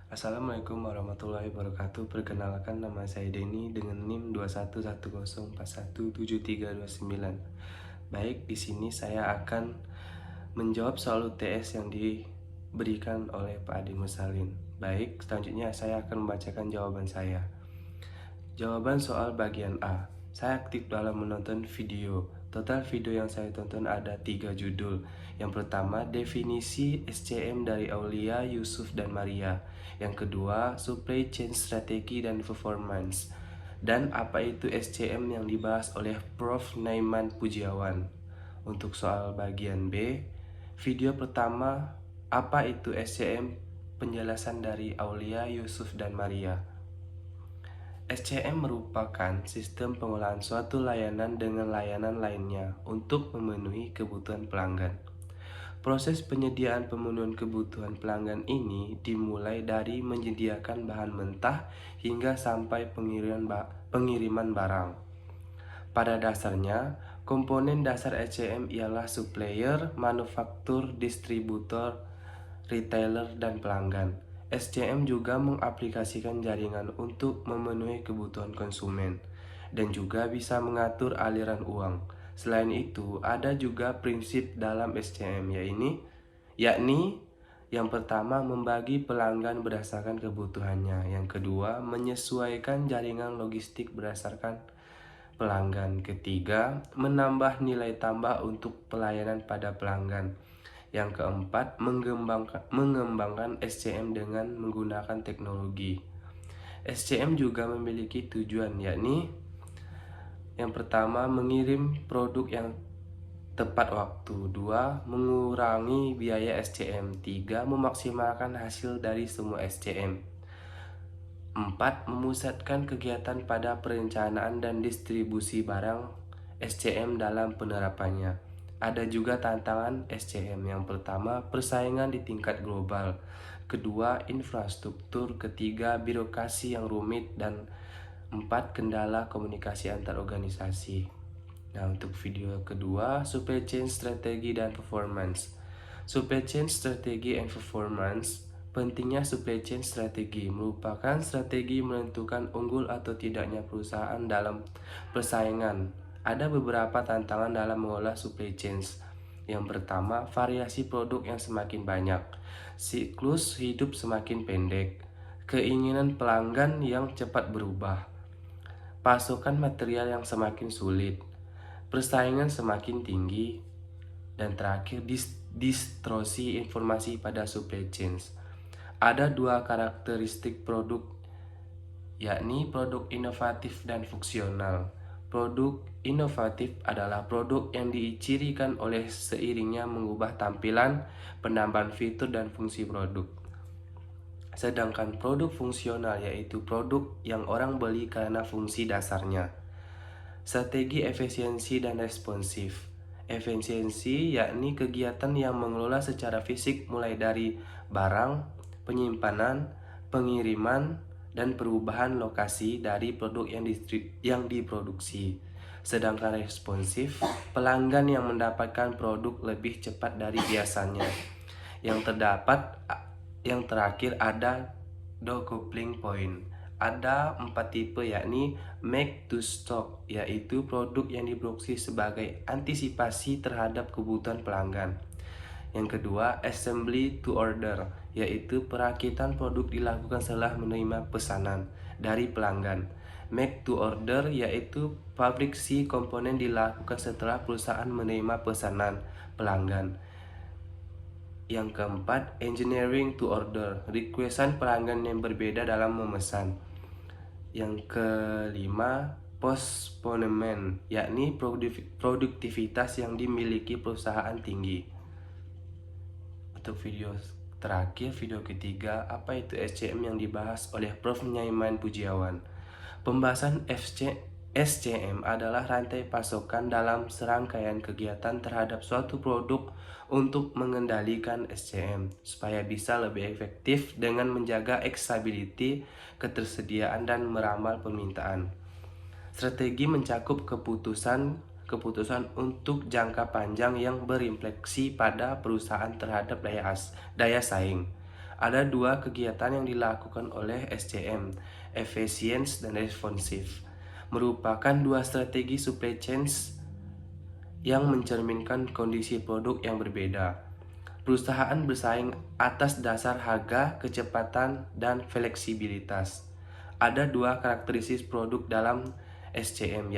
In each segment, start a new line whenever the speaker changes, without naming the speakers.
Assalamualaikum warahmatullahi wabarakatuh. Perkenalkan, nama saya Denny dengan NIM 2110417329. Baik, di sini saya akan menjawab soal UTS yang diberikan oleh Pak Adi Musalin. Baik, selanjutnya saya akan membacakan jawaban saya. Jawaban soal bagian A. Saya aktif dalam menonton video. Total video yang saya tonton ada 3 judul. Yang pertama, definisi SCM dari Aulia, Yusuf, dan Maria. Yang kedua, supply chain strategi dan performance. Dan apa itu SCM yang dibahas oleh Prof. Naiman Pujiawan. Untuk soal bagian B, video pertama, apa itu SCM? Penjelasan dari Aulia, Yusuf, dan Maria. SCM merupakan sistem pengolahan suatu layanan dengan layanan lainnya untuk memenuhi kebutuhan pelanggan. Proses penyediaan pemenuhan kebutuhan pelanggan ini dimulai dari menyediakan bahan mentah hingga sampai pengiriman barang. Pada dasarnya, komponen dasar SCM ialah supplier, manufaktur, distributor, retailer, dan pelanggan. SCM juga mengaplikasikan jaringan untuk memenuhi kebutuhan konsumen dan juga bisa mengatur aliran uang. Selain itu, ada juga prinsip dalam SCM yakni yang pertama membagi pelanggan berdasarkan kebutuhannya, yang kedua menyesuaikan jaringan logistik berdasarkan pelanggan, ketiga menambah nilai tambah untuk pelayanan pada pelanggan. Yang keempat, mengembangkan SCM dengan menggunakan teknologi. SCM juga memiliki tujuan, yakni yang pertama, mengirim produk yang tepat waktu. Dua, mengurangi biaya SCM. Tiga, memaksimalkan hasil dari semua SCM. Empat, memusatkan kegiatan pada perencanaan dan distribusi barang SCM dalam penerapannya. Ada juga tantangan SCM. Yang pertama, persaingan di tingkat global. Kedua, infrastruktur. Ketiga, birokrasi yang rumit. Dan empat, kendala komunikasi antar organisasi. Nah, untuk video kedua, supply chain strategi dan performance. Supply chain strategi and performance. Pentingnya supply chain strategi merupakan strategi menentukan unggul atau tidaknya perusahaan dalam persaingan. Ada beberapa tantangan dalam mengolah supply chains. Yang pertama, variasi produk yang semakin banyak, siklus hidup semakin pendek, keinginan pelanggan yang cepat berubah, pasokan material yang semakin sulit, persaingan semakin tinggi, dan terakhir distorsi informasi pada supply chains. Ada dua karakteristik produk, yakni produk inovatif dan fungsional. Produk inovatif adalah produk yang dicirikan oleh seiringnya mengubah tampilan, penambahan fitur dan fungsi produk. Sedangkan produk fungsional yaitu produk yang orang beli karena fungsi dasarnya. Strategi efisiensi dan responsif. Efisiensi yakni kegiatan yang mengelola secara fisik mulai dari barang, penyimpanan, pengiriman, dan perubahan lokasi dari produk yang diproduksi. Sedangkan responsif, pelanggan yang mendapatkan produk lebih cepat dari biasanya. Yang terakhir ada decoupling point. Ada 4 tipe, yakni make to stock, yaitu produk yang diproduksi sebagai antisipasi terhadap kebutuhan pelanggan. Yang kedua, assembly to order, yaitu perakitan produk dilakukan setelah menerima pesanan dari pelanggan. Make to order, yaitu pabriksi komponen dilakukan setelah perusahaan menerima pesanan pelanggan. Yang keempat, engineering to order, requestan pelanggan yang berbeda dalam memesan. Yang kelima, postponement, yakni produktivitas yang dimiliki perusahaan tinggi. Untuk video terakhir, video ketiga, apa itu SCM yang dibahas oleh Prof. Naiman Pujiawan. Pembahasan SCM adalah rantai pasokan dalam serangkaian kegiatan terhadap suatu produk untuk mengendalikan SCM supaya bisa lebih efektif dengan menjaga stability, ketersediaan, dan meramal permintaan. Strategi mencakup keputusan untuk jangka panjang yang berimpleksi pada perusahaan terhadap daya saing. Ada dua kegiatan yang dilakukan oleh SCM, efficient dan responsive, merupakan dua strategi supply chains yang mencerminkan kondisi produk yang berbeda. Perusahaan bersaing atas dasar harga, kecepatan, dan fleksibilitas. Ada dua karakteristik produk dalam SCM,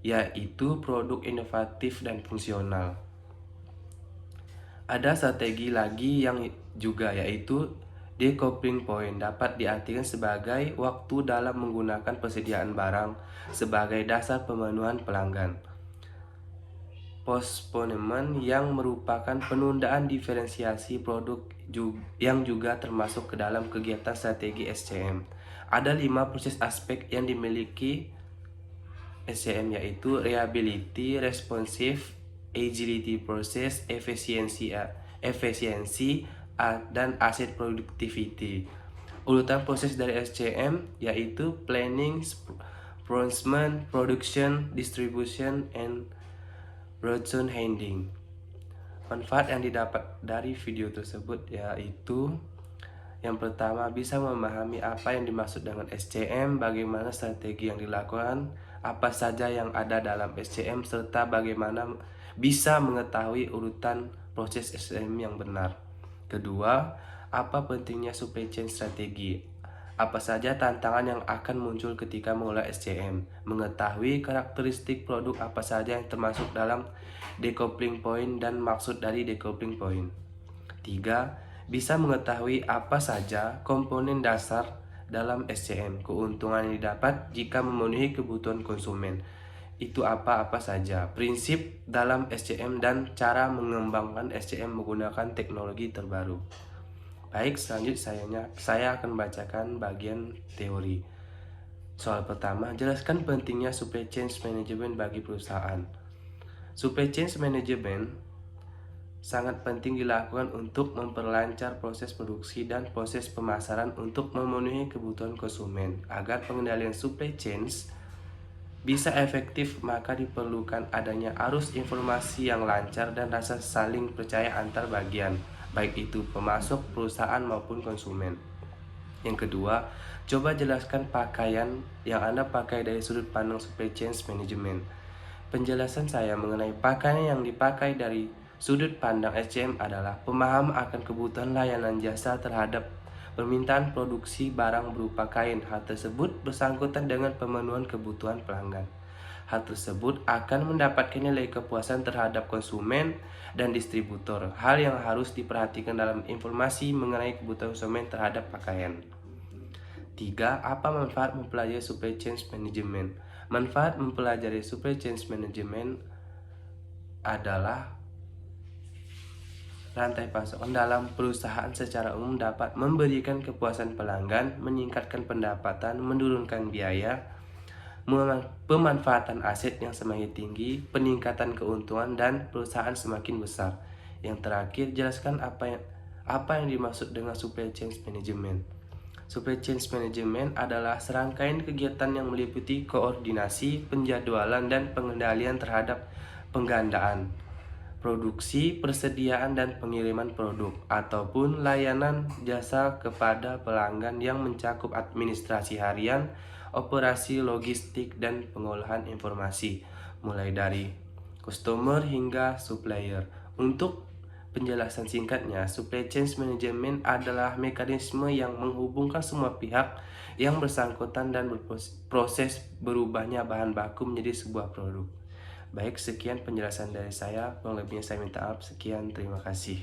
yaitu produk inovatif dan fungsional. Ada strategi lagi yang juga, yaitu decoupling point, dapat diartikan sebagai waktu dalam menggunakan persediaan barang sebagai dasar pemenuhan pelanggan. Postponement, yang merupakan penundaan diferensiasi produk yang juga termasuk ke dalam kegiatan strategi SCM. Ada 5 proses aspek yang dimiliki SCM, yaitu reliability, responsive, agility proses, efisiensi, dan asset productivity. Urutan proses dari SCM yaitu planning, procurement, production, distribution, and return handling. Manfaat yang didapat dari video tersebut yaitu yang pertama, bisa memahami apa yang dimaksud dengan SCM, bagaimana strategi yang dilakukan, apa saja yang ada dalam SCM, serta bagaimana bisa mengetahui urutan proses SCM yang benar. Kedua, apa pentingnya supply chain strategi? Apa saja tantangan yang akan muncul ketika mengelola SCM? Mengetahui karakteristik produk apa saja yang termasuk dalam decoupling point dan maksud dari decoupling point. 3. Bisa mengetahui apa saja komponen dasar dalam SCM, keuntungan yang didapat jika memenuhi kebutuhan konsumen. Itu apa-apa saja, prinsip dalam SCM, dan cara mengembangkan SCM menggunakan teknologi terbaru. Baik, selanjutnya saya akan membacakan bagian teori. Soal pertama, jelaskan pentingnya supply chain management bagi perusahaan. Supply chain management sangat penting dilakukan untuk memperlancar proses produksi dan proses pemasaran untuk memenuhi kebutuhan konsumen. Agar pengendalian supply chains bisa efektif, maka diperlukan adanya arus informasi yang lancar dan rasa saling percaya antar bagian, baik itu pemasok, perusahaan, maupun konsumen. Yang kedua, coba jelaskan pakaian yang Anda pakai dari sudut pandang supply chain management. Penjelasan saya mengenai pakaian yang dipakai dari sudut pandang SCM adalah pemahaman akan kebutuhan layanan jasa terhadap permintaan produksi barang berupa kain. Hal tersebut bersangkutan dengan pemenuhan kebutuhan pelanggan. Hal tersebut akan mendapatkan nilai kepuasan terhadap konsumen dan distributor. Hal yang harus diperhatikan dalam informasi mengenai kebutuhan konsumen terhadap pakaian. 3. Apa manfaat mempelajari supply chain management? Manfaat mempelajari supply chain management adalah rantai pasokan dalam perusahaan secara umum dapat memberikan kepuasan pelanggan, meningkatkan pendapatan, menurunkan biaya, pemanfaatan aset yang semakin tinggi, peningkatan keuntungan, dan perusahaan semakin besar. Yang terakhir, jelaskan apa yang dimaksud dengan supply chain management. Supply chain management adalah serangkaian kegiatan yang meliputi koordinasi, penjadwalan, dan pengendalian terhadap penggandaan produksi, persediaan, dan pengiriman produk, ataupun layanan jasa kepada pelanggan yang mencakup administrasi harian, operasi logistik, dan pengolahan informasi, mulai dari customer hingga supplier. Untuk penjelasan singkatnya, supply chain management adalah mekanisme yang menghubungkan semua pihak yang bersangkutan dan berproses berubahnya bahan baku menjadi sebuah produk. Baik, sekian penjelasan dari saya. Kurang lebihnya saya minta maaf. Sekian, terima kasih.